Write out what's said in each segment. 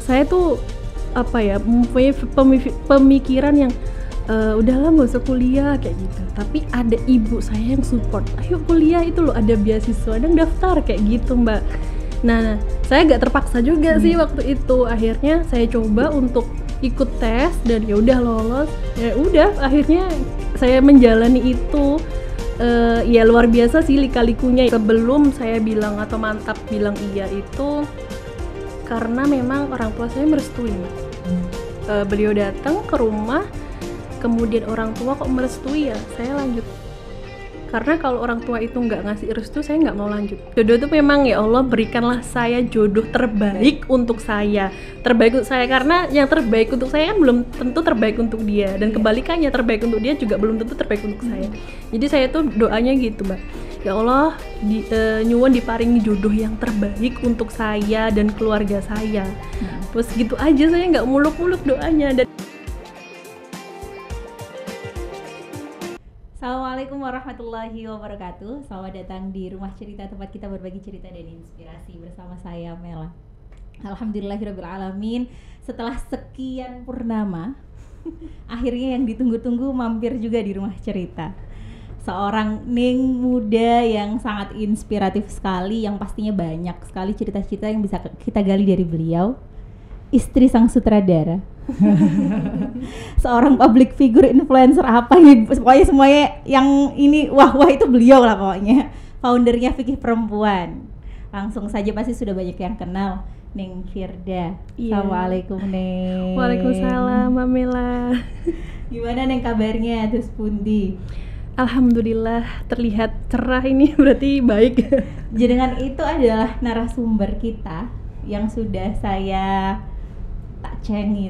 Saya tuh apa ya, mempunyai pemikiran yang udahlah nggak usah kuliah kayak gitu. Tapi ada ibu saya yang support, ayo kuliah, itu loh ada beasiswa dan daftar kayak gitu Mbak. Nah saya nggak terpaksa juga sih waktu itu. Akhirnya saya coba untuk ikut tes dan ya udah lolos. Ya udah akhirnya saya menjalani itu. Ya luar biasa sih lika-likunya. Sebelum saya bilang atau mantap bilang iya itu karena memang orang tua saya merestui. Beliau datang ke rumah, kemudian orang tua kok merestui, ya saya lanjut. Karena kalau orang tua itu nggak ngasih restu, saya nggak mau lanjut. Jodoh itu memang ya Allah berikanlah saya jodoh terbaik untuk saya. Terbaik untuk saya karena yang terbaik untuk saya kan belum tentu terbaik untuk dia, dan kebalikannya terbaik untuk dia juga belum tentu terbaik untuk saya. Jadi saya tuh doanya gitu Mbak, ya Allah nyuwun diparingi jodoh yang terbaik untuk saya dan keluarga saya. Terus gitu aja, saya nggak muluk-muluk doanya. Dan Assalamualaikum warahmatullahi wabarakatuh. Selamat datang di Rumah Cerita, tempat kita berbagi cerita dan inspirasi bersama saya Mela. Alhamdulillahirrabbilalamin. Setelah sekian purnama akhirnya yang ditunggu-tunggu mampir juga di Rumah Cerita. Seorang Ning muda yang sangat inspiratif sekali, yang pastinya banyak sekali cerita-cerita yang bisa kita gali dari beliau. Istri sang sutradara. Seorang public figure, influencer, apa nih, pokoknya semuanya yang ini wah itu beliau lah pokoknya. Foundernya Fikih Perempuan. Langsung saja pasti sudah banyak yang kenal, Ning Firda. Iya. Assalamualaikum Ning. Waalaikumsalam Mbak Mela. Gimana Ning kabarnya, terus pundi? Alhamdulillah terlihat cerah ini, berarti baik. Jenengan itu adalah narasumber kita yang sudah saya tak cengi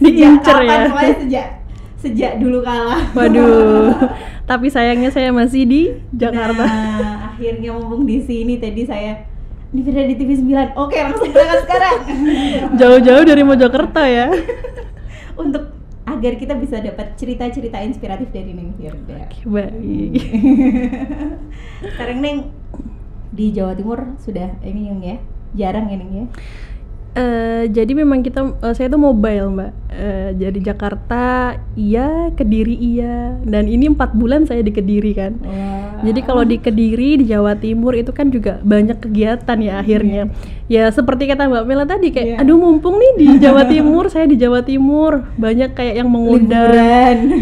diincer ya. Pokoknya sejak dulu kala. Waduh. Tapi sayangnya saya masih di Jakarta. Nah, akhirnya mumpung di sini tadi saya ini Firda di TV 9. Oke, langsung berangkat sekarang. Jauh-jauh dari Mojokerto ya. Untuk agar kita bisa dapat cerita-cerita inspiratif dari Ning Firda. Baik. Sekarang Ning di Jawa Timur sudah ini yang ya, jarang ya Ning ya. Jadi memang saya tuh mobile Mbak. Jadi Jakarta iya, Kediri iya, dan ini 4 bulan saya di Kediri kan. Wow. Jadi kalau di Kediri, di Jawa Timur itu kan juga banyak kegiatan ya akhirnya. Ya seperti kata Mbak Mela tadi kayak aduh mumpung nih di Jawa Timur, saya di Jawa Timur banyak kayak yang mengundang.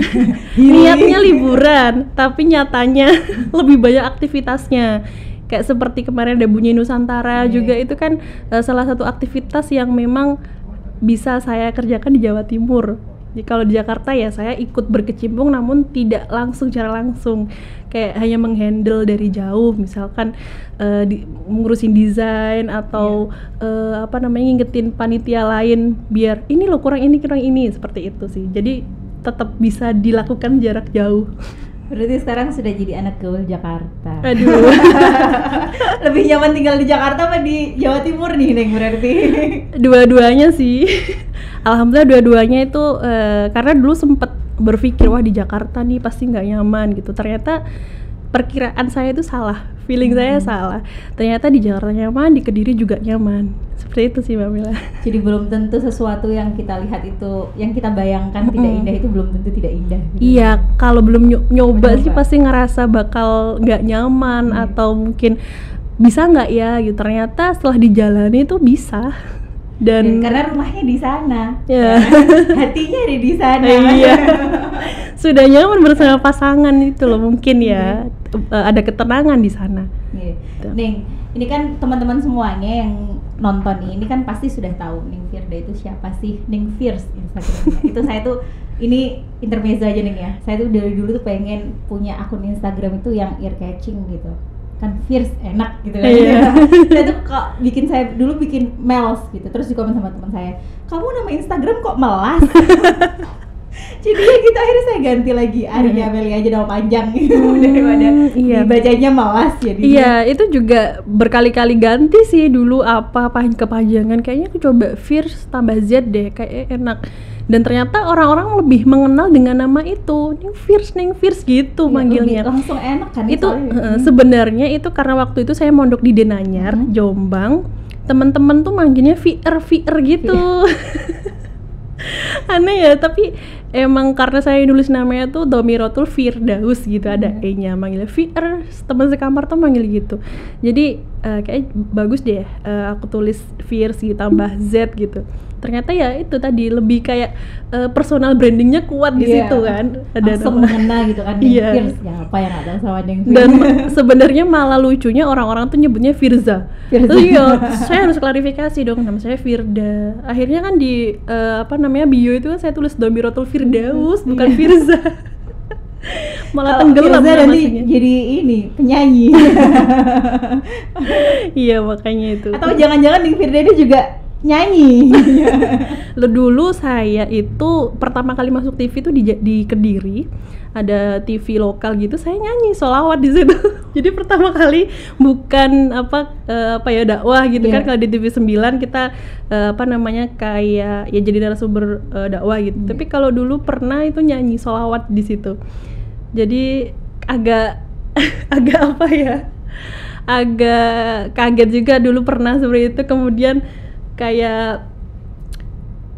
Niatnya liburan, tapi nyatanya lebih banyak aktivitasnya. Kayak seperti kemarin ada Bunyi Nusantara juga, itu kan salah satu aktivitas yang memang bisa saya kerjakan di Jawa Timur. Jadi kalau di Jakarta ya saya ikut berkecimpung namun tidak secara langsung, kayak hanya menghandle dari jauh, misalkan ngurusin desain atau ngingetin panitia lain biar ini loh kurang ini seperti itu sih. Jadi tetap bisa dilakukan jarak jauh. Berarti sekarang sudah jadi anak gaul Jakarta. Aduh. Lebih nyaman tinggal di Jakarta apa di Jawa Timur nih Neng berarti? Dua-duanya sih. Alhamdulillah dua-duanya itu karena dulu sempet berpikir wah di Jakarta nih pasti nggak nyaman gitu. Ternyata perkiraan saya itu salah, feeling saya salah. Ternyata di Jakarta nyaman, di Kediri juga nyaman. Seperti itu sih Mbak Mila. Jadi belum tentu sesuatu yang kita lihat itu, yang kita bayangkan tidak indah itu belum tentu tidak indah. Gitu. Iya, kalau belum nyoba sih pasti ngerasa bakal nggak nyaman atau mungkin bisa nggak ya gitu. Ternyata setelah dijalani itu bisa. Dan karena rumahnya di sana, ya. Hatinya ada di sana. Iya. Sudah nyaman bersama pasangan itu loh, mungkin ya ada ketenangan di sana. Gitu. Ning, ini kan teman-teman semuanya yang nonton ini kan pasti sudah tahu Ning Firda itu siapa sih, Ning Fierce Instagramnya. Itu saya tuh ini intermezzo aja Ning ya. Saya tuh dari dulu tuh pengen punya akun Instagram itu yang ear catching gitu. Kan fierce enak gitu kan. Iya. Saya tuh kok saya dulu bikin Mels gitu, terus di komen sama teman saya, kamu nama Instagram kok Melas? Jadi gitu akhirnya saya ganti lagi Aria Amelia aja nama panjang gitu daripada dibacanya Melas jadi. Iya, itu juga berkali-kali ganti sih dulu kepanjangan, kayaknya aku coba Fierce tambah Z deh, kayak enak. Dan ternyata orang-orang lebih mengenal dengan nama itu, Ning Fierce gitu manggilnya. Langsung enak kan itu. Sebenarnya itu karena waktu itu saya mondok di Denanyar, Jombang. teman-teman tuh manggilnya VR gitu. Aneh ya, tapi emang karena saya nulis namanya tuh Domiratul Firdaus gitu, ada E-nya, manggilnya VR. Teman sekamar tuh manggil gitu. Jadi kayak bagus deh aku tulis Fierce tambah Z gitu. Ternyata ya itu tadi lebih kayak personal brandingnya kuat di situ kan. Ada langsung mengena gitu kan, Fierce ya apa yang ada sama Neng. Dan sebenarnya malah lucunya orang-orang tuh nyebutnya Firza. Terus saya harus klarifikasi dong, nama saya Firda. Akhirnya kan di bio itu kan saya tulis Domiratul Firdaus bukan Firza. Malah tenggelam Firza nanti jadi ini penyanyi. Iya makanya itu. Atau jangan-jangan Neng Firda ini juga nyanyi. Dulu saya itu pertama kali masuk TV itu di Kediri, ada TV lokal gitu, saya nyanyi sholawat di situ. Jadi pertama kali bukan dakwah gitu kan. Kalau di TV 9 kita kayak ya jadi narasumber dakwah gitu. Tapi kalau dulu pernah itu nyanyi sholawat di situ. Jadi agak agak kaget juga dulu pernah seperti itu. Kemudian kayak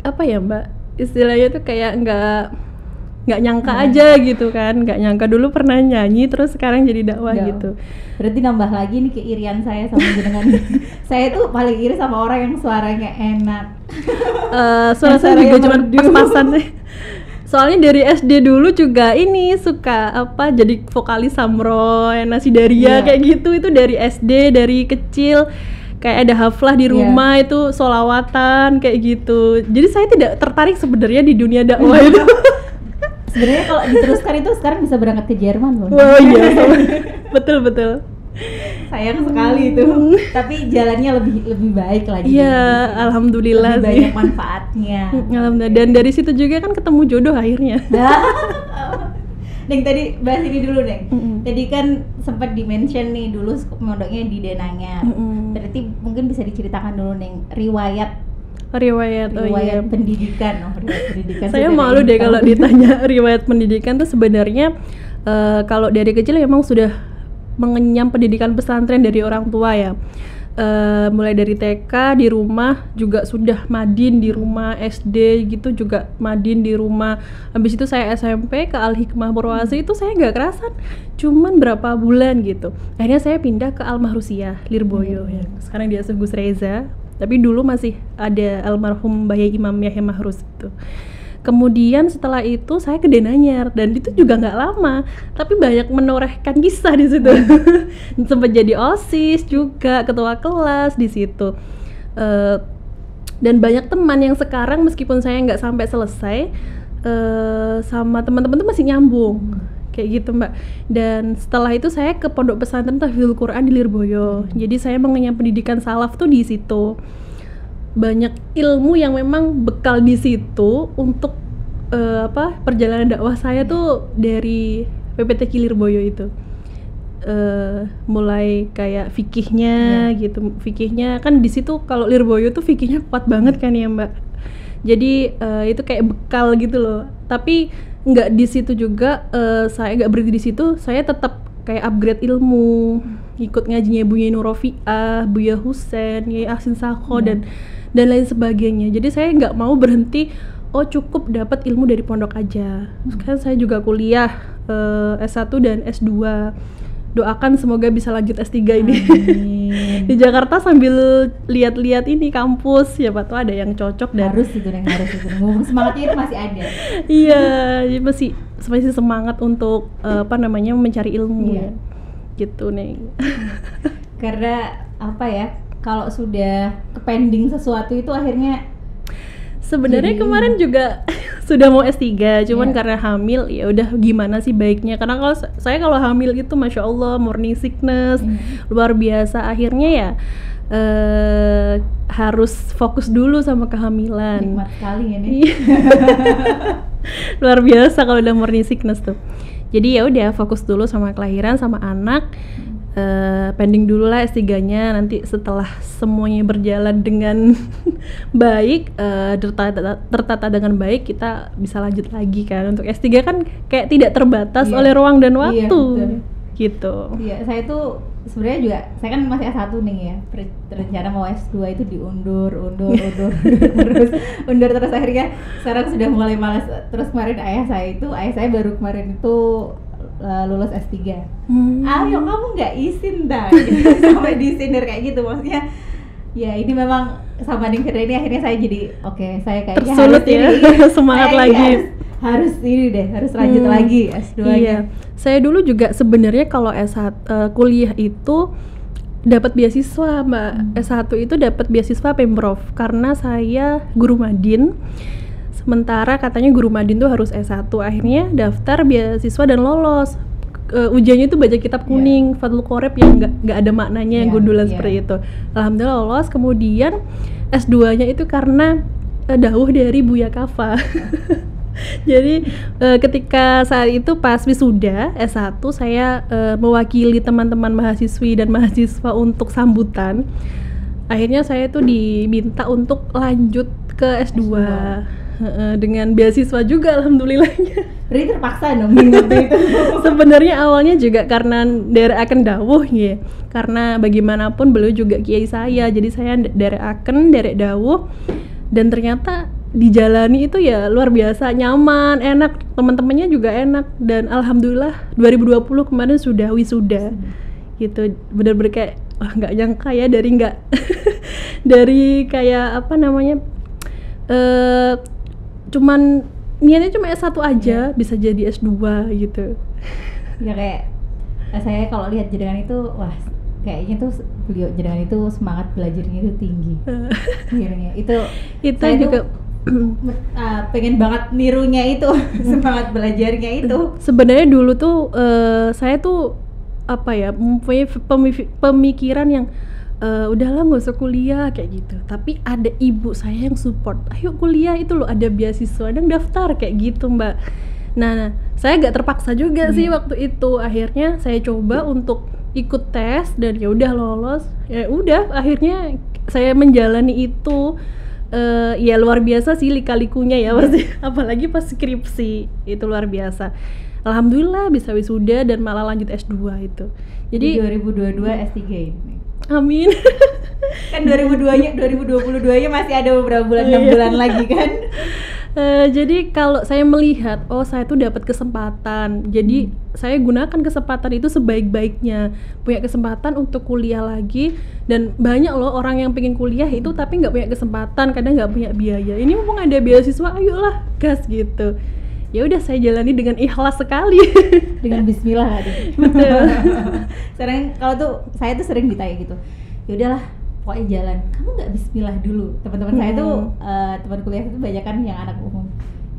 apa ya Mbak, istilahnya tuh kayak nggak nyangka aja gitu kan, nggak nyangka dulu pernah nyanyi terus sekarang jadi dakwah gitu. Berarti nambah lagi nih keirian saya sama jenengan. Saya tuh paling iri sama orang yang suaranya enak. Suara saya juga cuma pas-pasan sih. Soalnya dari SD dulu juga ini suka jadi vokalis Samroy, Nasi Daria kayak gitu. Itu dari SD, dari kecil kayak ada haflah di rumah itu sholawatan kayak gitu. Jadi saya tidak tertarik sebenarnya di dunia dakwah itu. Sebenarnya kalau diteruskan itu sekarang bisa berangkat ke Jerman loh. Oh iya, betul. Sayang sekali itu. Tapi jalannya lebih baik lagi. Iya, alhamdulillah lebih banyak manfaatnya. Alhamdulillah. Dan dari situ juga kan ketemu jodoh akhirnya. Neng tadi bahas ini dulu Neng. Tadi kan sempat di-mention nih dulu mondoknya di Denanyar. Berarti mungkin bisa diceritakan dulu Neng riwayat pendidikan. Saya malu deh kalau ditanya riwayat pendidikan tuh sebenarnya kalau dari kecil memang sudah mengenyam pendidikan pesantren dari orang tua ya. Mulai dari TK di rumah juga sudah madin di rumah, SD gitu juga madin di rumah. Habis itu saya SMP ke Al Hikmah Purwasi itu saya nggak kerasan, cuman berapa bulan gitu. Akhirnya saya pindah ke Al Mahrusiah Lirboyo ya. Sekarang dia Gus Reza, tapi dulu masih ada almarhum Bayi Imam Yahya Mahruz itu. Kemudian setelah itu saya ke Denanyar dan itu juga nggak lama, tapi banyak menorehkan kisah di situ. Sempat jadi OSIS juga, ketua kelas di situ. Dan banyak teman yang sekarang meskipun saya nggak sampai selesai, sama teman-teman tuh masih nyambung. Kayak gitu Mbak. Dan setelah itu saya ke Pondok Pesantren Tahfidzul Quran di Lirboyo. Jadi saya mengenyam pendidikan salaf tuh di situ. Banyak ilmu yang memang bekal di situ untuk perjalanan dakwah saya tuh dari PPT Lirboyo itu. Mulai kayak fikihnya gitu. Fikihnya kan di situ kalau Lirboyo tuh fikihnya kuat banget kan ya Mbak. Jadi itu kayak bekal gitu loh. Tapi nggak di situ juga, saya nggak berhenti di situ. Saya tetap kayak upgrade ilmu, ikut ngajinya Buya Nurofiah, Buya Husen, Yai Ahsin Sakho dan lain sebagainya. Jadi saya nggak mau berhenti, cukup dapat ilmu dari pondok aja. Sekarang saya juga kuliah S1 dan S2. Doakan semoga bisa lanjut S3 ini. Di Jakarta sambil lihat-lihat ini kampus, siapa tahu ada yang cocok dan harus itu. Ngomong semangatnya itu masih ada. Iya, jadi masih semangat untuk mencari ilmu ya. Gitu nih. Karena kalau sudah kepending sesuatu itu akhirnya sebenarnya kemarin juga sudah mau S3, cuman karena hamil ya udah gimana sih baiknya, karena kalau hamil itu Masya Allah morning sickness luar biasa, akhirnya ya harus fokus dulu sama kehamilan. Nikmat sekali ya nih. Luar biasa kalau udah morning sickness tuh. Jadi ya udah fokus dulu sama kelahiran sama anak. Pending dulu lah S3-nya, nanti setelah semuanya berjalan dengan baik, tertata dengan baik, kita bisa lanjut lagi kan. Untuk S3 kan kayak tidak terbatas oleh ruang dan waktu. Gitu. Iya, saya tuh sebenarnya juga saya kan masih S1 nih ya. Rencana mau S2 itu diundur terus akhirnya sekarang sudah mulai malas. Terus kemarin ayah saya baru kemarin itu lulus S3. Ayo kamu nggak izin dah gitu, sampai disindir kayak gitu maksudnya. Ya ini memang sama Ning Firda ini akhirnya saya jadi oke, saya kayaknya tersulut harus ya semangat lagi. Harus ini deh, harus lanjut lagi S2-nya. Iya. Saya dulu juga sebenarnya kalau S1 kuliah itu dapat beasiswa, Mbak. S1 itu dapat beasiswa Pemprov karena saya guru madin. Sementara katanya guru madin tuh harus S1. Akhirnya daftar beasiswa dan lolos. Ujiannya itu baca kitab kuning, Fathul Qorib yang nggak ada maknanya, yang gundulan seperti itu. Alhamdulillah lolos. Kemudian S2-nya itu karena dawuh dari Buya Kafa. Jadi ketika saat itu pas wisuda S1 saya mewakili teman-teman mahasiswi dan mahasiswa untuk sambutan. Akhirnya saya tuh diminta untuk lanjut ke S2. Dengan beasiswa juga alhamdulillahnya. Berarti terpaksa dong waktu itu. Sebenarnya awalnya juga karena derekaken dawuh ya. Karena bagaimanapun beliau juga kiai saya. Jadi saya derek dawuh dan ternyata dijalani itu ya luar biasa, nyaman, enak, teman-temannya juga enak dan alhamdulillah 2020 kemarin sudah wisuda. Gitu. Benar-benar kayak nggak nyangka ya dari kayak apa namanya cuman niatnya cuma S1 aja bisa jadi S2 gitu. Ya kayak saya kalau lihat jenengan itu wah kayaknya tuh beliau jenengan itu semangat belajarnya itu tinggi. Akhirnya itu saya juga pengen banget nirunya itu semangat belajarnya itu. Sebenarnya dulu tuh saya tuh apa ya mempunyai pemikiran yang udahlah nggak usah kuliah kayak gitu, tapi ada ibu saya yang support, ayo kuliah itu loh ada beasiswa dan daftar kayak gitu Mbak. Nah saya agak terpaksa juga sih waktu itu, akhirnya saya coba untuk ikut tes dan ya udah lolos, ya udah akhirnya saya menjalani itu. Ya luar biasa sih lika-likunya ya pasti, apalagi pas skripsi itu luar biasa. Alhamdulillah bisa wisuda dan malah lanjut S2 itu. Jadi 2022 S3 ini. Amin. Kan 2022-nya masih ada beberapa bulan, 6 bulan lagi kan. Jadi kalau saya melihat, saya tuh dapat kesempatan. Jadi saya gunakan kesempatan itu sebaik-baiknya. Punya kesempatan untuk kuliah lagi, dan banyak loh orang yang pengen kuliah itu tapi nggak punya kesempatan, kadang nggak punya biaya. Ini mumpung ada beasiswa, ayolah gas gitu. Ya udah saya jalani dengan ikhlas sekali. Dengan bismillah tadi. Betul. Sekarang kalau tuh saya tuh sering ditanya gitu. Ya udahlah, pokoknya jalan. Kamu nggak bismillah dulu. Teman-teman saya tuh teman kuliah itu banyak kan yang anak umum.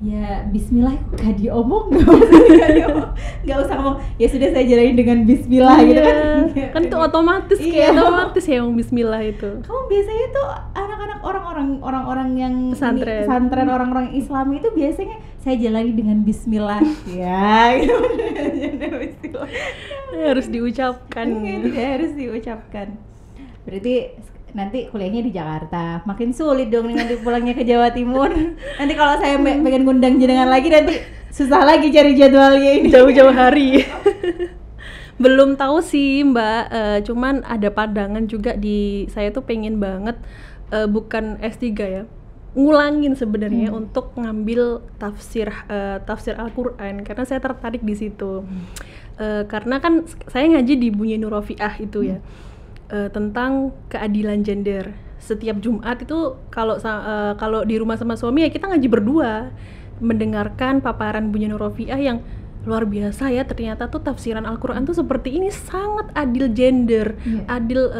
Ya bismillah gak diomong, nggak usah ngomong. Ya sudah saya jalani dengan bismillah gitu kan. Kan itu otomatis kayak otomatis ya ngomong bismillah itu. Kamu biasanya tuh anak-anak orang-orang yang pesantren orang-orang Islam itu biasanya saya jalani dengan bismillah. Ya gitu. Harus diucapkan. Tidak harus diucapkan. Berarti nanti kuliahnya di Jakarta, makin sulit dong nanti pulangnya ke Jawa Timur. Nanti kalau saya pengen ngundang jenengan lagi nanti susah lagi cari jadwalnya ini. Jauh-jauh hari. Belum tahu sih Mbak, cuman ada pandangan juga di saya tuh pengen banget bukan S3 ya, ngulangin sebenarnya untuk ngambil tafsir Al-Qur'an karena saya tertarik di situ. Karena kan saya ngaji di Bunya Nurafiah itu ya. Tentang keadilan gender. Setiap Jumat itu kalau di rumah sama suami ya kita ngaji berdua, mendengarkan paparan Bunya Nurafiah yang luar biasa ya. Ternyata tuh tafsiran Al-Qur'an tuh seperti ini, sangat adil gender, adil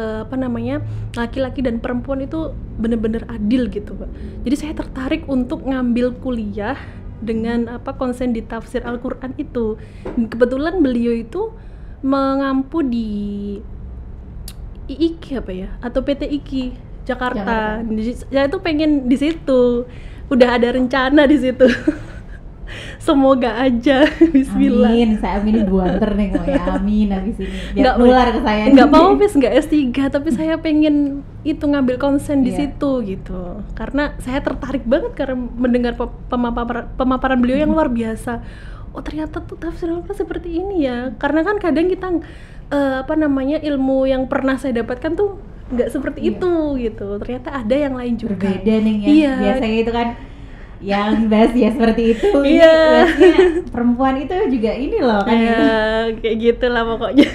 laki-laki dan perempuan itu benar-benar adil gitu, Pak. Jadi saya tertarik untuk ngambil kuliah dengan konsen di tafsir Al-Qur'an itu. Dan kebetulan beliau itu mengampu di IIKI atau PT IKI Jakarta. Jadi saya tuh pengen di situ. Udah ada rencana di situ. Semoga aja. Bismillah. Amin. Saya aminin buanter nih kok ya. Amin habis ini. Biar nular ke saya. Enggak mau enggak S3, tapi saya pengen itu ngambil konsen di situ gitu. Karena saya tertarik banget karena mendengar pemaparan beliau yang luar biasa. Oh ternyata tuh tafsir Al-Qur'an seperti ini ya. Karena kan kadang kita apa namanya, ilmu yang pernah saya dapatkan tuh nggak seperti itu gitu. Ternyata ada yang lain juga. Berbeda nih ya. Iya. Biasanya itu kan yang bahas ya seperti itu. Ini Iya. biasanya perempuan itu juga ini loh kan. Ya, kayak gitulah pokoknya.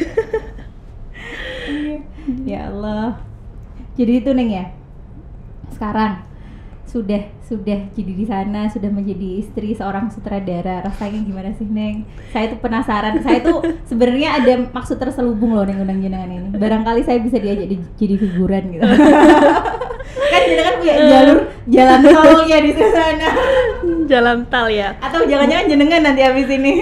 Ya Allah. Jadi itu Neng ya. Sekarang sudah jadi di sana, sudah menjadi istri seorang sutradara. Rasanya gimana sih Neng? Saya tuh penasaran. Saya tuh sebenarnya ada maksud terselubung loh Neng undang jenengan ini. Barangkali saya bisa diajak jadi figuran gitu. Kan jenengan punya jalan tolnya di sana. Jalan tal ya. Atau jangan-jangan jenengan nanti habis ini.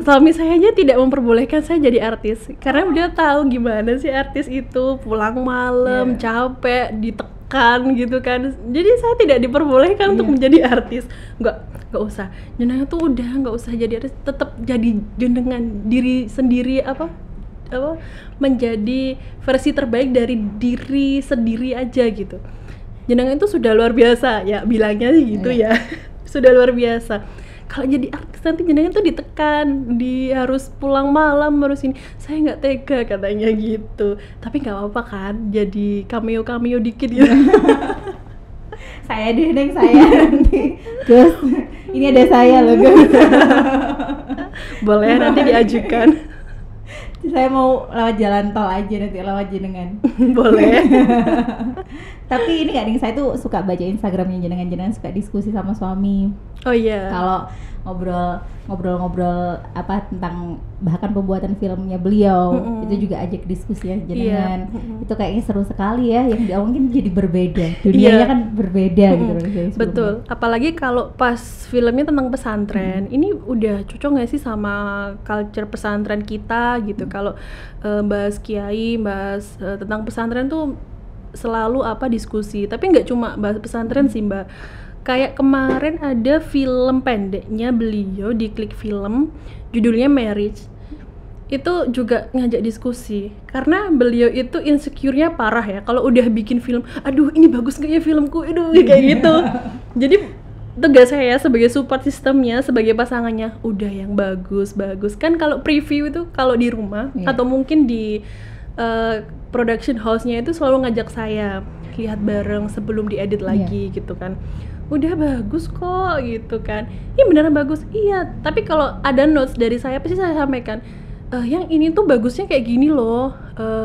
Suami saya aja tidak memperbolehkan saya jadi artis karena dia tahu gimana sih artis itu, pulang malam, capek, ditekan gitu kan. Jadi saya tidak diperbolehkan untuk menjadi artis. Nggak usah. Jenengan tuh udah nggak usah jadi artis, tetap jadi jenengan diri sendiri, apa menjadi versi terbaik dari diri sendiri aja gitu. Jenengan itu sudah luar biasa ya, bilangnya gitu ya. Sudah luar biasa. Kalau jadi artis nanti jenengan tuh ditekan, harus pulang malam, harus ini. Saya nggak tega katanya gitu. Tapi nggak apa-apa kan, jadi cameo dikit gitu. Saya deh Neng, saya nanti. Gus, ini ada saya loh Gus. Boleh nanti diajukan. Saya mau lewat jalan tol aja nanti, lewat jenengan. Boleh. Tapi ini nggak Neng, saya tuh suka baca Instagramnya jenengan suka diskusi sama suami. Oh iya. Kalau ngobrol apa tentang bahkan pembuatan filmnya beliau, itu juga ajak diskusi ya jenengan. Itu kayaknya seru sekali ya, yang di awal mungkin jadi berbeda, dunianya kan berbeda gitu loh dari sebelumnya. Betul, apalagi kalau pas filmnya tentang pesantren, ini udah cocok nggak sih sama culture pesantren kita gitu. Kalau bahas kiai, bahas tentang pesantren tuh selalu diskusi, tapi nggak cuma bahas pesantren sih Mbak. Kayak kemarin ada film pendeknya beliau di Klik Film, judulnya Marriage. Itu juga ngajak diskusi, karena beliau itu insecure-nya parah ya. Kalau udah bikin film, aduh ini bagus nggak ya filmku, aduh kayak gitu. Jadi tugas saya sebagai support sistemnya, sebagai pasangannya, udah yang bagus. Kan kalau preview itu kalau di rumah atau mungkin di production house-nya itu selalu ngajak saya lihat bareng sebelum diedit lagi gitu kan. Udah bagus kok gitu kan, ini beneran bagus, iya. Tapi kalau ada notes dari saya pasti saya sampaikan, yang ini tuh bagusnya kayak gini loh,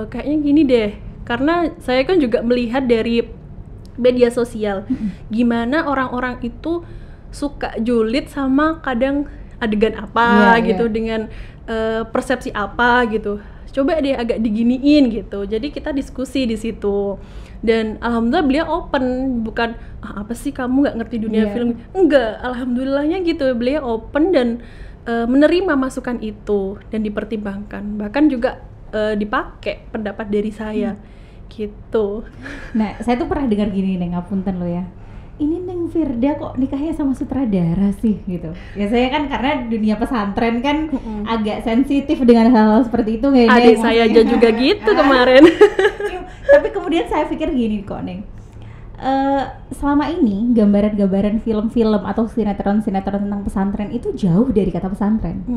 kayaknya gini deh. Karena saya kan juga melihat dari media sosial gimana orang-orang itu suka julid sama kadang adegan apa gitu dengan persepsi apa gitu. Coba deh agak diginiin gitu. Jadi kita diskusi di situ. Dan alhamdulillah beliau open, bukan apa sih kamu nggak ngerti dunia film, enggak, alhamdulillahnya gitu, beliau open dan menerima masukan itu dan dipertimbangkan, bahkan juga dipakai pendapat dari saya gitu. Nah saya tuh pernah dengar gini Neng, ngapunten lo ya, ini Neng Firda kok nikahnya sama sutradara sih gitu. Biasanya kan karena dunia pesantren kan agak sensitif dengan hal-hal seperti itu nggak Neng? Adik saya aja juga gitu kemarin. Tapi kemudian saya pikir gini kok Neng, selama ini gambaran-gambaran film-film atau sinetron-sinetron tentang pesantren itu jauh dari kata pesantren.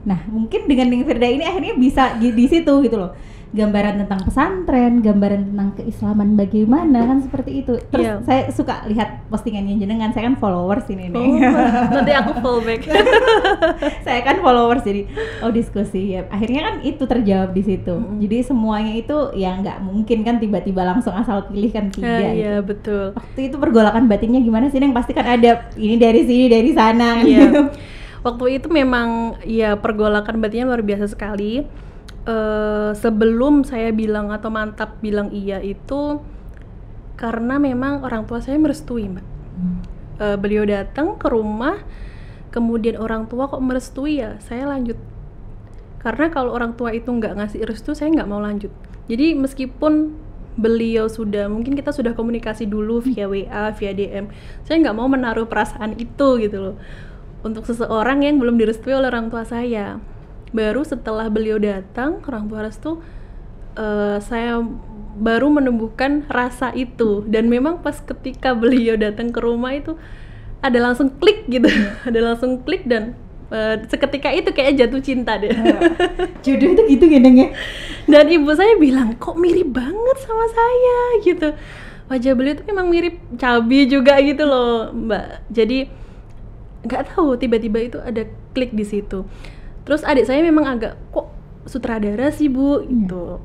Nah mungkin dengan Neng Firda ini akhirnya bisa di situ gitu loh, gambaran tentang pesantren, gambaran tentang keislaman bagaimana kan seperti itu. Terus saya suka lihat postingannya jenengan, saya kan followers ini nih. Nanti aku follow back. Saya kan followers, jadi diskusi ya. Akhirnya kan itu terjawab di situ. Jadi semuanya itu ya nggak mungkin kan tiba-tiba langsung asal pilih kan tidak. Iya gitu. betul. Waktu itu pergolakan batinnya gimana sih Neng? Pasti kan ada ini dari sini dari sana. Iya. Waktu itu memang ya pergolakan batinnya luar biasa sekali. Sebelum saya bilang atau mantap bilang iya itu karena memang orang tua saya merestui Mbak. Beliau datang ke rumah, kemudian orang tua kok merestui ya saya lanjut. Karena kalau orang tua itu nggak ngasih restu saya nggak mau lanjut. Jadi meskipun beliau mungkin kita sudah komunikasi dulu via WA, via DM, saya nggak mau menaruh perasaan itu gitu loh untuk seseorang yang belum direstui oleh orang tua saya. Baru setelah beliau datang, orang tua restu, saya baru menumbuhkan rasa itu. Dan memang pas ketika beliau datang ke rumah itu ada langsung klik gitu, ada langsung klik dan seketika itu kayak jatuh cinta deh. Jodoh itu gitu Neng ya. Dan ibu saya bilang, kok mirip banget sama saya gitu. Wajah beliau tuh memang mirip Cabi juga gitu loh Mbak. Jadi nggak tahu tiba-tiba itu ada klik di situ. Terus adik saya memang agak, kok sutradara sih Bu gitu.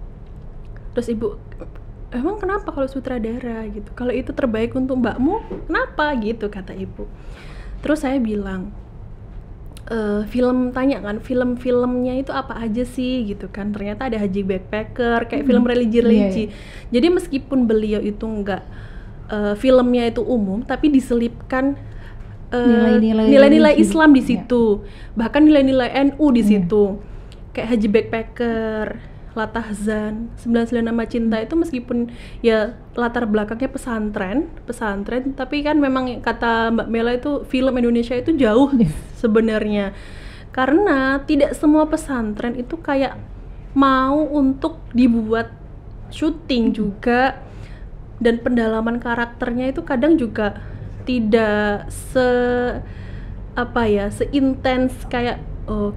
Terus ibu, emang kenapa kalau sutradara gitu? Kalau itu terbaik untuk mbakmu, kenapa gitu kata ibu. Terus saya bilang, tanya kan film-filmnya itu apa aja sih gitu kan. Ternyata ada Haji Backpacker, kayak film religi-religi. Jadi meskipun beliau itu enggak filmnya itu umum, tapi diselipkan nilai-nilai Islam di situ, bahkan nilai-nilai NU di situ, kayak Haji Backpacker, Latahzan, 99 Nama Cinta itu meskipun ya latar belakangnya pesantren, tapi kan memang kata Mbak Mela itu film Indonesia itu jauh sebenarnya, karena tidak semua pesantren itu kayak mau untuk dibuat syuting juga, dan pendalaman karakternya itu kadang juga tidak seintens kayak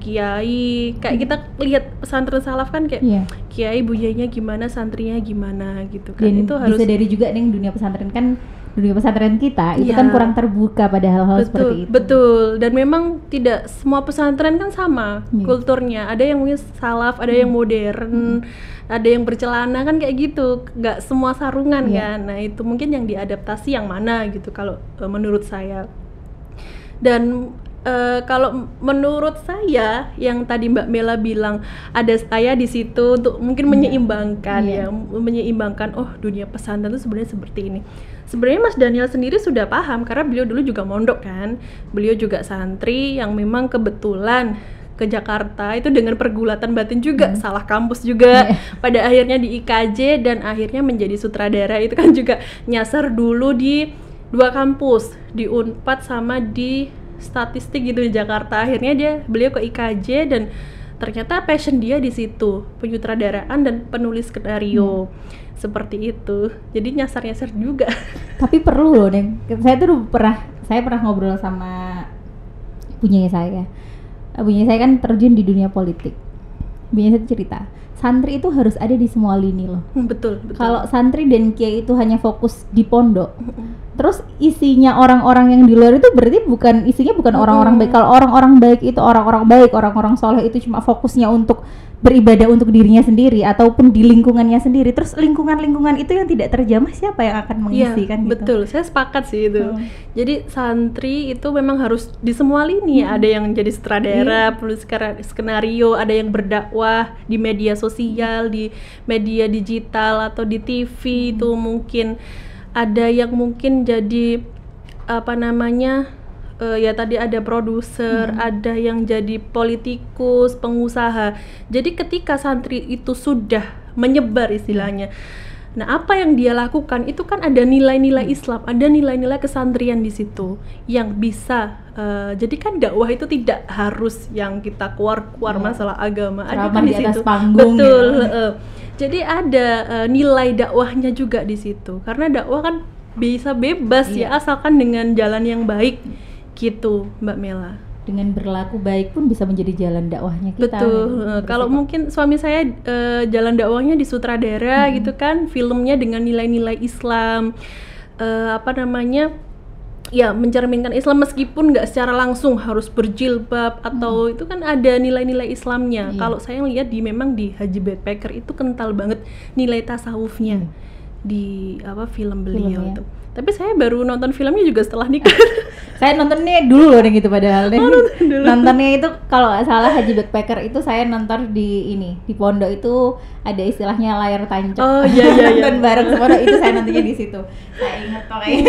kiai, kayak kita lihat pesantren salaf kan kayak kiai buyainya gimana, santrinya gimana gitu kan. Dan itu harus disadari juga nih dunia pesantren kita itu kan kurang terbuka pada hal-hal seperti itu. Betul, dan memang tidak semua pesantren kan sama kulturnya. Ada yang mungkin salaf, ada yang modern, ada yang bercelana kan kayak gitu, nggak semua sarungan kan. Nah itu mungkin yang diadaptasi yang mana gitu kalau menurut saya. Dan kalau menurut saya yang tadi Mbak Mela bilang ada saya di situ untuk mungkin menyeimbangkan menyeimbangkan dunia pesantren itu sebenarnya seperti ini. Sebenarnya Mas Daniel sendiri sudah paham karena beliau dulu juga mondok kan. Beliau juga santri yang memang kebetulan ke Jakarta itu dengan pergulatan batin juga, salah kampus juga, pada akhirnya di IKJ dan akhirnya menjadi sutradara. Itu kan juga nyasar dulu di 2 kampus, di Unpad sama di statistik gitu di Jakarta. Akhirnya beliau ke IKJ dan ternyata passion dia di situ, penyutradaraan dan penulis skenario. Seperti itu. Jadi nyasar-nyasar juga. Tapi perlu loh, Neng. Saya pernah ngobrol sama punyanya saya. Punyanya saya kan terjun di dunia politik. Punyanya saya cerita, santri itu harus ada di semua lini loh. Betul. Kalau santri dan kiai itu hanya fokus di pondok, terus isinya orang-orang yang di luar itu berarti isinya bukan orang-orang baik. Kalau orang-orang baik itu orang-orang baik, orang-orang soleh itu cuma fokusnya untuk beribadah untuk dirinya sendiri ataupun di lingkungannya sendiri. Terus lingkungan-lingkungan itu yang tidak terjamah, siapa yang akan mengisi kan gitu. Betul, saya sepakat sih itu. Jadi santri itu memang harus di semua lini. Ada yang jadi sutradara, penulis skenario, ada yang berdakwah di media sosial, di media digital atau di TV itu mungkin. Ada yang mungkin jadi ya tadi ada produser, ada yang jadi politikus, pengusaha. Jadi ketika santri itu sudah menyebar istilahnya, nah apa yang dia lakukan itu kan ada nilai-nilai Islam, ada nilai-nilai kesantrian di situ yang bisa. Jadi kan dakwah itu tidak harus yang kita keluar masalah agama, ada kan di situ. Betul. Jadi ada nilai dakwahnya juga di situ, karena dakwah kan bisa bebas ya asalkan dengan jalan yang baik. Gitu Mbak Mela. Dengan berlaku baik pun bisa menjadi jalan dakwahnya kita. Betul. Kalau mungkin suami saya jalan dakwahnya di sutradara gitu kan, filmnya dengan nilai-nilai Islam, ya mencerminkan Islam meskipun nggak secara langsung harus berjilbab atau itu kan ada nilai-nilai Islamnya. Kalau saya lihat memang di Haji Backpacker itu kental banget nilai tasawufnya di film beliau itu. Tapi saya baru nonton filmnya juga setelah nikah. Saya nontonnya dulu loh gitu padahal. Nontonnya itu kalau nggak salah Haji Backpacker itu saya nonton di pondok itu ada istilahnya layar tancap. Oh iya. Nonton bareng semua itu saya nontonnya di situ. Saya ingat pokoknya.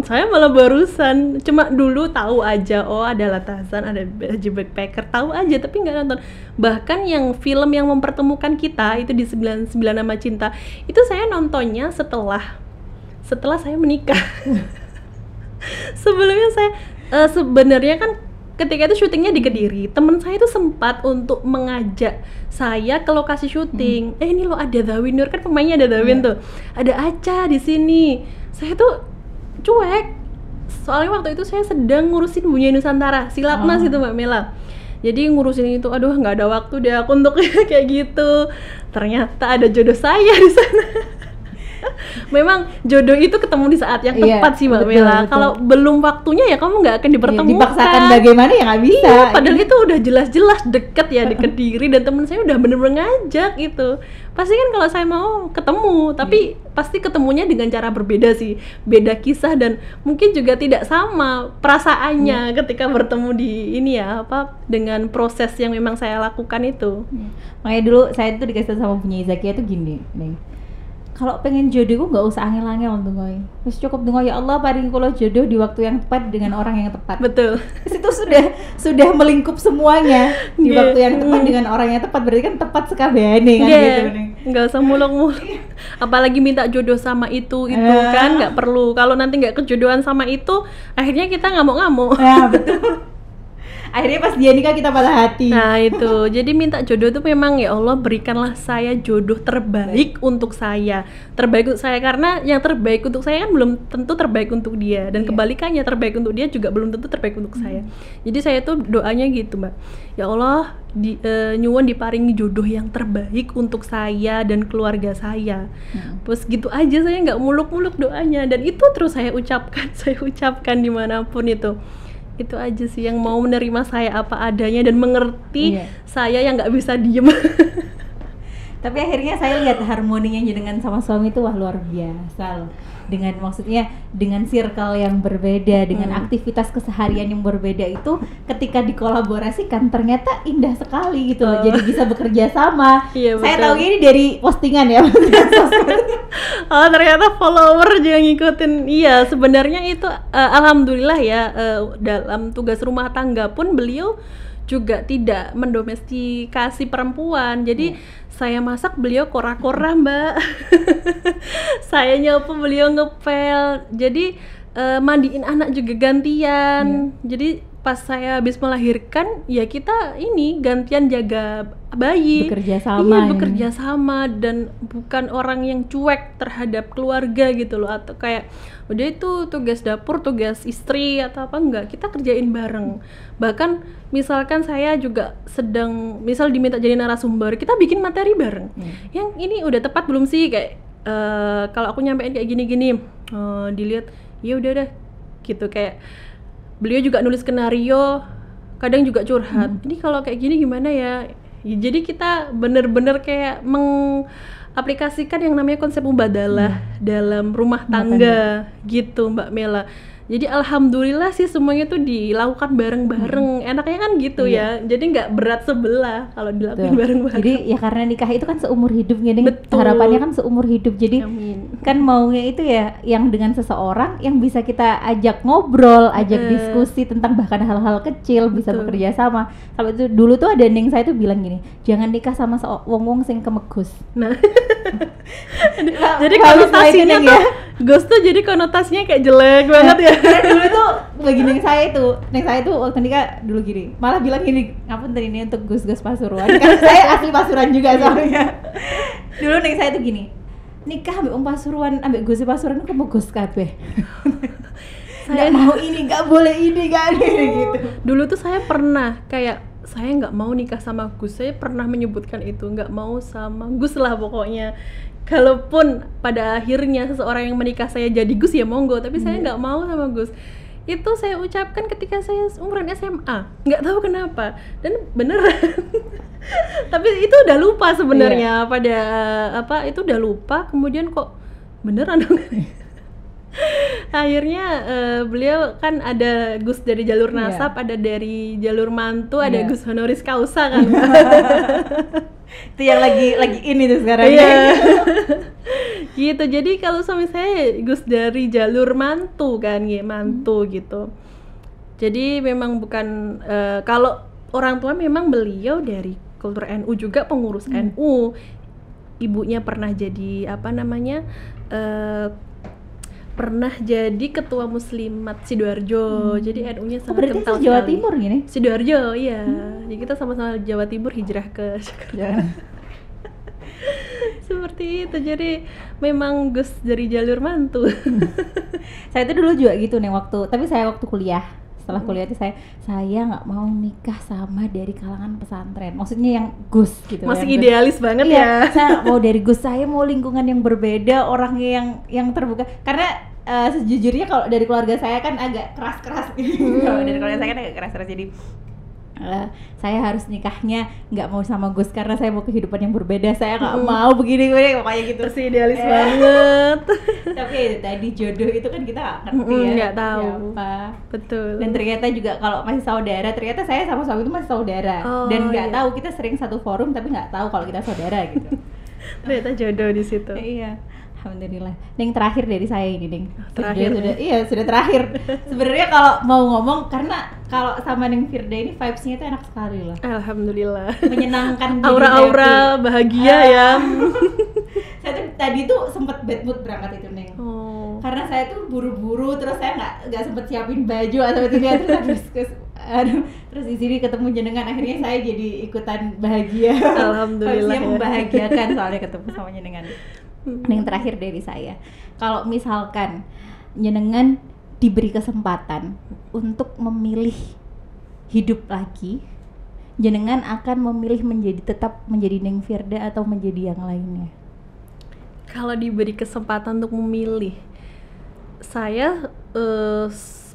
Saya malah barusan cuma dulu tahu aja ada Latahzan, ada Haji Backpacker, tahu aja tapi nggak nonton. Bahkan yang film yang mempertemukan kita itu di 99 Nama Cinta itu saya nontonnya setelah saya menikah. Sebelumnya saya sebenarnya kan ketika itu syutingnya di Kediri, teman saya itu sempat untuk mengajak saya ke lokasi syuting. Ini loh ada Zawin Nur, kan pemainnya ada Zawin tuh, ada Aca di sini. Saya tuh cuek, soalnya waktu itu saya sedang ngurusin Bunyi Nusantara, Silatnas itu Mbak Mela. Jadi ngurusin itu, aduh nggak ada waktu deh aku untuk kayak gitu. Ternyata ada jodoh saya di sana. Memang jodoh itu ketemu di saat yang tepat sih Mbak Mela. Kalau belum waktunya ya kamu nggak akan dipertemukan. Dipaksakan bagaimana ya nggak bisa. Iya, padahal itu udah jelas-jelas deket ya di Kediri, dan temen saya udah bener-bener ngajak gitu. Pasti kan kalau saya mau ketemu, tapi pasti ketemunya dengan cara berbeda sih, beda kisah dan mungkin juga tidak sama perasaannya ketika bertemu di ini ya apa dengan proses yang memang saya lakukan itu. Makanya dulu saya tuh dikasih sama punya Zakia tuh gini nih, kalau pengen jodohku nggak usah angel-angel dungoi, terus cukup dungoi ya Allah paring kula jodoh di waktu yang tepat dengan orang yang tepat. Betul. Itu sudah melingkup semuanya di waktu yang tepat dengan orang yang tepat, berarti kan tepat sekabehane kan gitu nih. Nggak usah muluk-muluk. Apalagi minta jodoh sama itu kan nggak perlu. Kalau nanti nggak kejodohan sama itu, akhirnya kita ngamuk-ngamuk. Ya betul. Akhirnya pas dia nikah kita patah hati. Nah itu, jadi minta jodoh itu memang ya Allah berikanlah saya jodoh terbaik untuk saya. Terbaik untuk saya karena yang terbaik untuk saya kan belum tentu terbaik untuk dia. Dan kebalikannya terbaik untuk dia juga belum tentu terbaik untuk saya. Jadi saya tuh doanya gitu Mbak. Ya Allah nyuwun diparingi jodoh yang terbaik untuk saya dan keluarga saya. Terus gitu aja, saya nggak muluk-muluk doanya. Dan itu terus saya ucapkan dimanapun itu. Itu aja sih, yang mau menerima saya apa adanya dan mengerti saya yang nggak bisa diem. Tapi akhirnya saya lihat harmoninya dengan sama suami itu wah luar biasa loh. Dengan maksudnya dengan circle yang berbeda, dengan aktivitas keseharian yang berbeda itu ketika dikolaborasikan ternyata indah sekali gitu loh. Jadi bisa bekerja sama. Saya tahu ini dari postingan ya. Oh ternyata follower juga ngikutin. Iya sebenarnya itu alhamdulillah ya, dalam tugas rumah tangga pun beliau juga tidak mendomestikasi perempuan. Jadi saya masak beliau kora-kora Mbak. Saya nyapu beliau ngepel. Jadi mandiin anak juga gantian. Jadi pas saya habis melahirkan ya kita ini gantian jaga bayi, bekerja sama. Iya bekerja sama dan bukan orang yang cuek terhadap keluarga gitu loh, atau kayak udah itu tugas dapur, tugas istri atau apa, enggak, kita kerjain bareng. Bahkan misalkan saya juga sedang misal diminta jadi narasumber, kita bikin materi bareng. Yang ini udah tepat belum sih, kayak kalau aku nyampein kayak gini-gini, dilihat ya udah deh gitu. Kayak beliau juga nulis skenario, kadang juga curhat. Ini kalau kayak gini gimana ya? Jadi kita bener-bener kayak mengaplikasikan yang namanya konsep mubadalah dalam rumah tangga gitu Mbak Mela. Jadi alhamdulillah sih semuanya tuh dilakukan bareng-bareng. Enaknya kan gitu ya. Jadi nggak berat sebelah kalau dilakukan bareng-bareng. Jadi ya karena nikah itu kan seumur hidup gini. Harapannya kan seumur hidup. Jadi kan maunya itu ya yang dengan seseorang yang bisa kita ajak ngobrol, ajak diskusi tentang bahkan hal-hal kecil, bisa bekerja sama. Sampai itu dulu tuh ada neng saya tuh bilang gini, jangan nikah sama wong-wong sing kemegus. Nah. Jadi konotasinya tuh ghost tuh jadi konotasinya kayak jelek banget ya. Dulu tuh bagi neng saya tuh waktu nikah dulu gini, malah bilang gini, ngapunten ini untuk gus-gus Pasuruan, karena saya asli Pasuruan juga soalnya. Dulu neng saya tuh gini, nikah ambek Pasuruan, ambek gus Pasuruan kamu gus kabeh. Saya mau ini, nggak boleh ini kan gitu. Dulu tuh saya pernah kayak saya nggak mau nikah sama Gus, saya pernah menyebutkan itu, nggak mau sama Gus lah pokoknya. Kalaupun pada akhirnya seseorang yang menikah saya jadi Gus ya monggo, tapi saya nggak mau sama Gus. Itu saya ucapkan ketika saya umuran SMA, nggak tahu kenapa, dan beneran. Tapi itu udah lupa sebenarnya pada apa itu udah lupa, kemudian kok beneran dong. Akhirnya beliau kan ada Gus dari jalur nasab, ada dari jalur mantu, ada Gus honoris causa kan. Itu yang lagi ini tuh sekarang. Gitu. Jadi kalau suami saya Gus dari jalur mantu kan, mantu gitu. Jadi memang bukan kalau orang tua memang beliau dari kultur NU juga, pengurus NU. Ibunya pernah jadi apa namanya? Pernah jadi ketua Muslimat Sidoarjo. Jadi NU-nya sangat kental sekali. Jawa Timur gini? Sidoarjo, iya. Jadi kita sama-sama Jawa Timur hijrah ke Jakarta. seperti itu. Jadi memang Gus dari jalur mantu. Saya itu dulu juga gitu nih tapi saya waktu kuliah. Setelah kuliah itu saya nggak mau nikah sama dari kalangan pesantren. Maksudnya yang Gus gitu. Masih idealis Gus. banget Iya, ya. Saya nggak mau dari Gus, saya mau lingkungan yang berbeda, orangnya yang terbuka. Karena sejujurnya kalau dari keluarga saya kan agak keras-keras gitu. Kalau dari keluarga saya kan agak keras-keras, jadi saya harus nikahnya nggak mau sama Gus karena saya mau kehidupan yang berbeda, saya nggak mau begini pokoknya gitu. Masih idealis banget. Tapi ya, tadi jodoh itu kan kita nggak ngerti ya nggak tahu siapa. Betul. Dan ternyata juga kalau masih saudara, ternyata saya sama suami itu masih saudara. Dan nggak tahu, kita sering satu forum tapi nggak tahu kalau kita saudara gitu. Ternyata jodoh di situ. Iya. Alhamdulillah. Yang terakhir dari saya ini, Ning. Terakhir. Sudah terakhir. Sebenarnya kalau mau ngomong, karena kalau sama Ning Firda ini vibes-nya itu enak sekali loh. Alhamdulillah. Menyenangkan. Aura-aura bahagia ya. Saya tuh tadi tuh sempet bad mood berangkat itu, Ning. Karena saya tuh buru-buru, terus saya nggak sempet siapin baju atau tidak, terus di sini ketemu jenengan, akhirnya saya jadi ikutan bahagia. Alhamdulillah. Vibes-nya membahagiakan soalnya ketemu sama jenengan. Yang terakhir dari saya, kalau misalkan jenengan diberi kesempatan untuk memilih hidup lagi, jenengan akan memilih tetap menjadi Ning Firda atau menjadi yang lainnya? Kalau diberi kesempatan untuk memilih, saya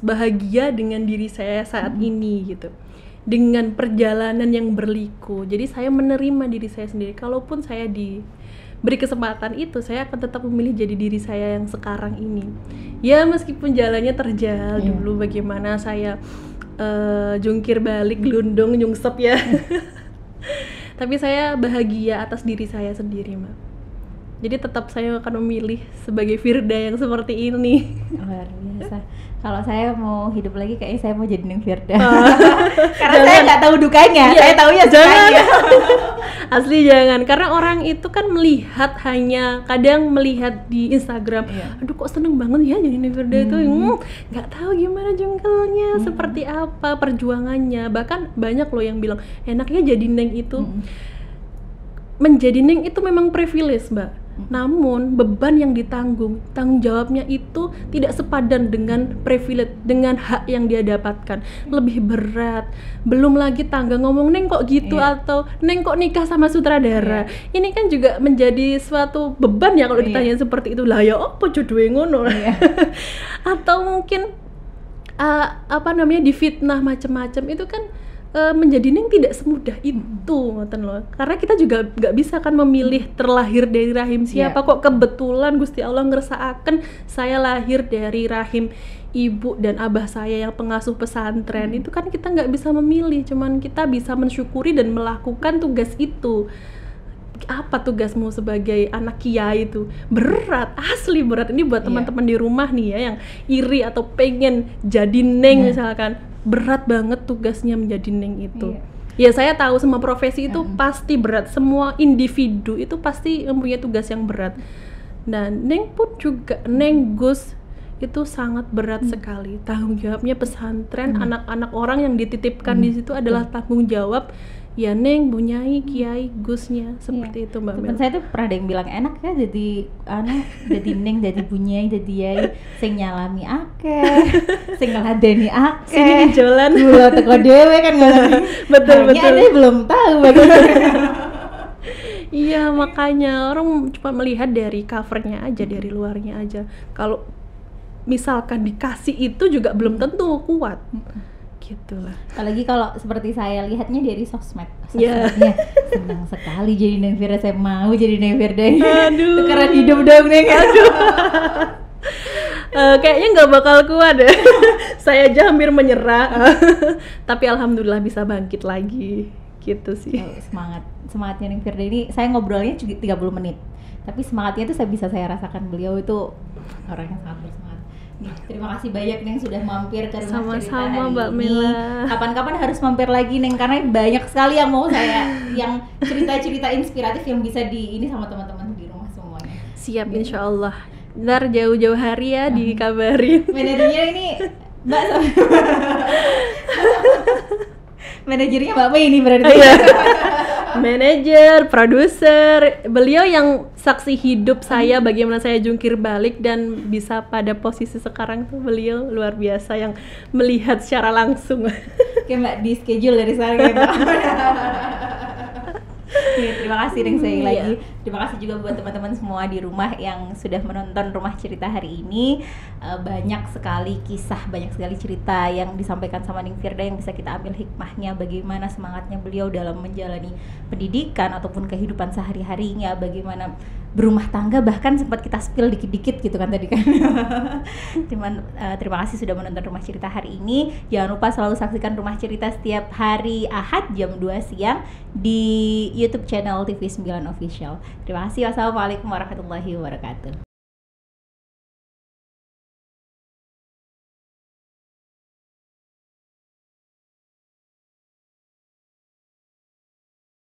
bahagia dengan diri saya saat ini gitu, dengan perjalanan yang berliku. Jadi saya menerima diri saya sendiri. Kalaupun saya beri kesempatan itu, saya akan tetap memilih jadi diri saya yang sekarang ini. Ya meskipun jalannya terjal dulu bagaimana saya jungkir balik, gelundung, nyungsep ya. Tapi saya bahagia atas diri saya sendiri, Mbak. Jadi tetap saya akan memilih sebagai Firda yang seperti ini. Luar biasa. Kalau saya mau hidup lagi, kayaknya saya mau jadi Ning Firda. Karena saya nggak tahu dukanya, saya taunya sukanya. Asli jangan, karena orang itu kan kadang melihat di Instagram, aduh kok seneng banget ya jadi Ning Firda itu, nggak tahu gimana jengkelnya, seperti apa perjuangannya. Bahkan banyak loh yang bilang enaknya jadi Neng itu. Menjadi Neng itu memang privilege, Mbak. Namun beban yang tanggung jawabnya itu tidak sepadan dengan privilege, dengan hak yang dia dapatkan. Lebih berat. Belum lagi tangga ngomong Neng kok gitu, atau Neng kok nikah sama sutradara. Ini kan juga menjadi suatu beban ya kalau ditanya seperti itu. Lah ya apa jodohnya ngono. Atau mungkin difitnah macam-macam itu kan menjadi Neng tidak semudah itu, ngoten loh. Karena kita juga nggak bisa kan memilih terlahir dari rahim siapa. Kok kebetulan Gusti Allah ngersakaken saya lahir dari rahim ibu dan abah saya yang pengasuh pesantren. Itu kan kita nggak bisa memilih, cuman kita bisa mensyukuri dan melakukan tugas itu. Apa tugasmu sebagai anak kiai itu? Berat, asli berat. Ini buat teman-teman di rumah nih ya, yang iri atau pengen jadi Neng misalkan. Berat banget tugasnya menjadi Neng itu. Ya saya tahu semua profesi itu pasti berat, semua individu itu pasti mempunyai tugas yang berat. Dan Neng pun juga, Neng Gus itu sangat berat sekali. Tanggung jawabnya pesantren, anak-anak orang yang dititipkan di situ adalah tanggung jawab. Ya Neng, Bunyai, Kiai, Gusnya seperti itu, Mbak Mel. Temen saya tuh pernah ada yang bilang enak ya jadi Neng, jadi Bunyai, jadi Yai, sing nyalami akeh, sing ngeladeni akeh. Sini jalan. Gula teko dhewe kan ngono. Betul. Ada belum tahu bagaimana. Iya, makanya orang cuma melihat dari covernya aja, dari luarnya aja. Kalau misalkan dikasih itu juga belum tentu kuat. Gitulah. Apalagi kalau seperti saya lihatnya dari sosmednya senang sekali jadi Neng Firda, saya mau jadi Neng Firda. Aduh, tukeran hidup dong Neng. Aduh. Kayaknya nggak bakal kuat deh. Saya aja hampir menyerah. Tapi alhamdulillah bisa bangkit lagi. Gitu sih. Semangatnya Neng Firda ini, saya ngobrolnya cuma 30 menit. Tapi semangatnya itu bisa saya rasakan, beliau itu orang yang sangat bersemangat. Terima kasih banyak Neng sudah mampir ke Rumah Cerita hari Mbak ini. Mela. Kapan-kapan harus mampir lagi Neng, karena banyak sekali yang mau saya yang cerita-cerita inspiratif yang bisa ini sama teman-teman di rumah semuanya. Siap, insya Allah. Ntar jauh-jauh hari ya dikabarin. Manajernya ini Mbak manajernya Mbak Mei ini berarti. manajer, produser. Beliau yang saksi hidup saya bagaimana saya jungkir balik dan bisa pada posisi sekarang tuh. Beliau luar biasa yang melihat secara langsung. Oke Mbak, di schedule dari sekarang ya Mbak. Nih, terima kasih Neng sekali lagi. Terima kasih juga buat teman-teman semua di rumah yang sudah menonton Rumah Cerita hari ini. Banyak sekali kisah, banyak sekali cerita yang disampaikan sama Ning Firda yang bisa kita ambil hikmahnya, bagaimana semangatnya beliau dalam menjalani pendidikan ataupun kehidupan sehari-harinya, bagaimana berumah tangga, bahkan sempat kita spill dikit-dikit gitu kan tadi kan. Terima kasih sudah menonton Rumah Cerita hari ini. Jangan lupa selalu saksikan Rumah Cerita setiap hari Ahad jam 2 siang di YouTube channel TV9 Official. Terima kasih. Wassalamualaikum warahmatullahi wabarakatuh.